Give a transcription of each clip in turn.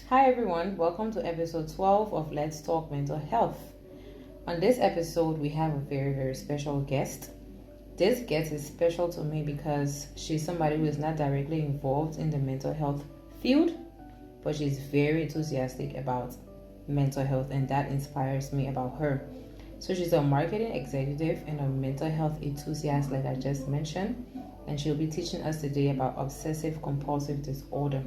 Hi everyone, welcome to episode 12 of Let's Talk Mental Health. On this episode, we have a very special guest. This guest is special to me because she's somebody who is not directly involved in the mental health field, but she's very enthusiastic about mental health, and that inspires me about her. So she's a marketing executive and a mental health enthusiast, like I just mentioned, and she'll be teaching us today about obsessive-compulsive disorder.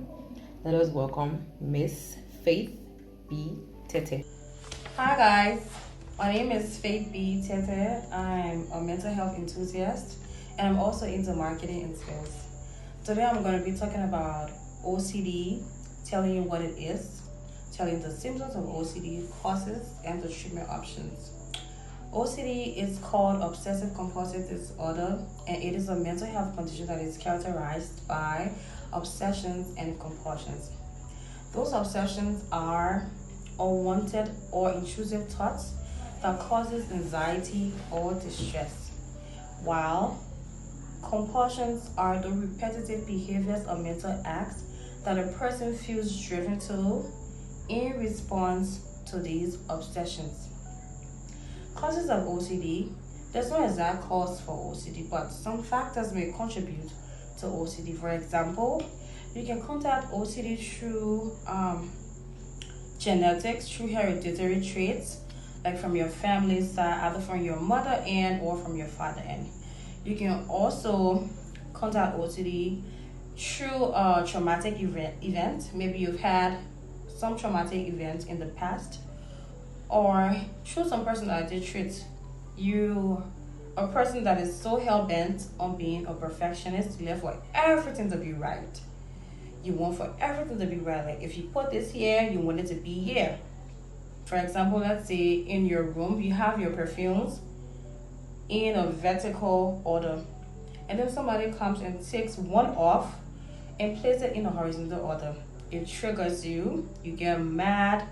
Let us welcome Miss Faith B. Tete. Hi guys, my name is Faith B. Tete. I'm a mental health enthusiast and I'm also into marketing and sales. Today I'm going to be talking about OCD, telling you what it is, telling you the symptoms of OCD, causes, and the treatment options. OCD is called obsessive-compulsive disorder, and it is a mental health condition that is characterized by obsessions and compulsions. Those obsessions are unwanted or intrusive thoughts that causes anxiety or distress, while compulsions are the repetitive behaviors or mental acts that a person feels driven to in response to these obsessions. Causes of OCD. There's no exact cause for OCD, but some factors may contribute to OCD. For example, you can contact OCD through genetics, through hereditary traits, like from your family side, either from your mother end or from your father end. You can also contact OCD through a traumatic event. Maybe you've had some traumatic event in the past, or through some personality traits. You a person that is so hell-bent on being a perfectionist, you live for everything to be right. You want for everything to be right. Like if you put this here, you want it to be here. For example, let's say in your room, you have your perfumes in a vertical order. And then somebody comes and takes one off and places it in a horizontal order. It triggers you, you get mad,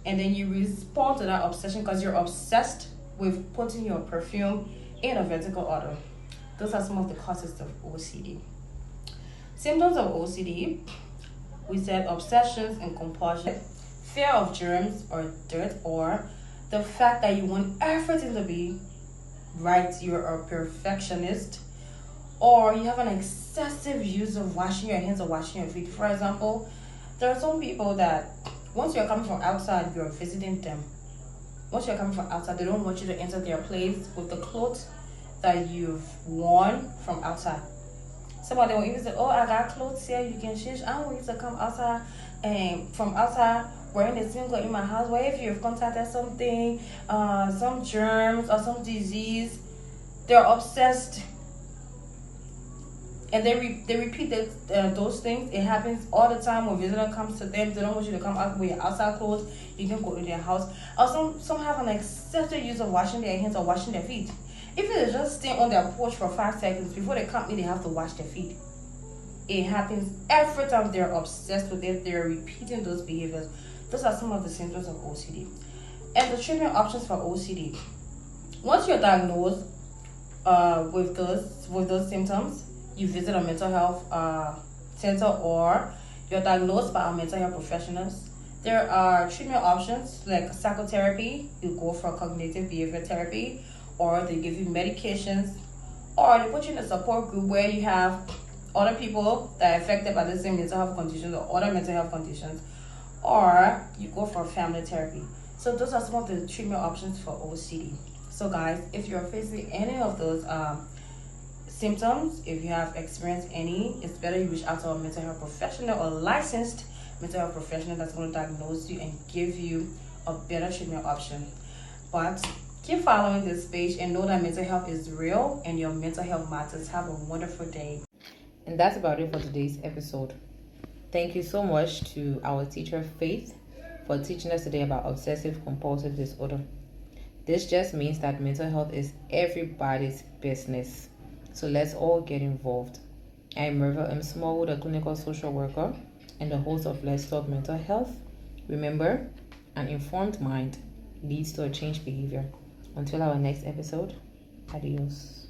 and then you respond to that obsession because you're obsessed with putting your perfume in a vertical order. Those are some of the causes of OCD. Symptoms of OCD, we said obsessions and compulsion, fear of germs or dirt, or the fact that you want everything to be right, you're a perfectionist, or you have an excessive use of washing your hands or washing your feet. For example, there are some people that once you're coming from outside, you're visiting them. Once you're coming from outside, they don't want you to enter their place with the clothes that you've worn from outside. Somebody will even say, "Oh, I got clothes here, you can change. I don't want you to come outside and from outside wearing a single in my house. What if you've contacted something, some germs or some disease?" They're obsessed. And they repeat those things. It happens all the time when visitor comes to them. They don't want you to come out with your outside clothes. You can go to their house. Or some have an excessive use of washing their hands or washing their feet. If they just stay on their porch for 5 seconds before they come in, they have to wash their feet. It happens every time they're obsessed with it. They're repeating those behaviors. Those are some of the symptoms of OCD. And the treatment options for OCD. Once you're diagnosed with those symptoms, you visit a mental health center or you're diagnosed by a mental health professionals. There are treatment options like psychotherapy. You go for cognitive behavior therapy, or they give you medications, or they put you in a support group where you have other people that are affected by the same mental health conditions or other mental health conditions, or you go for family therapy. So those are some of the treatment options for OCD. So guys, if you're facing any of those symptoms, if you have experienced any, it's better you reach out to a mental health professional or licensed mental health professional that's going to diagnose you and give you a better treatment option. But keep following this page and know that mental health is real and your mental health matters. Have a wonderful day. And that's about it for today's episode. Thank you so much to our teacher Faith for teaching us today about obsessive-compulsive disorder. This just means that mental health is everybody's business. So let's all get involved. I'm Merva M. Smallwood, a clinical social worker and the host of Let's Talk Mental Health. Remember, an informed mind leads to a changed behavior. Until our next episode, adios.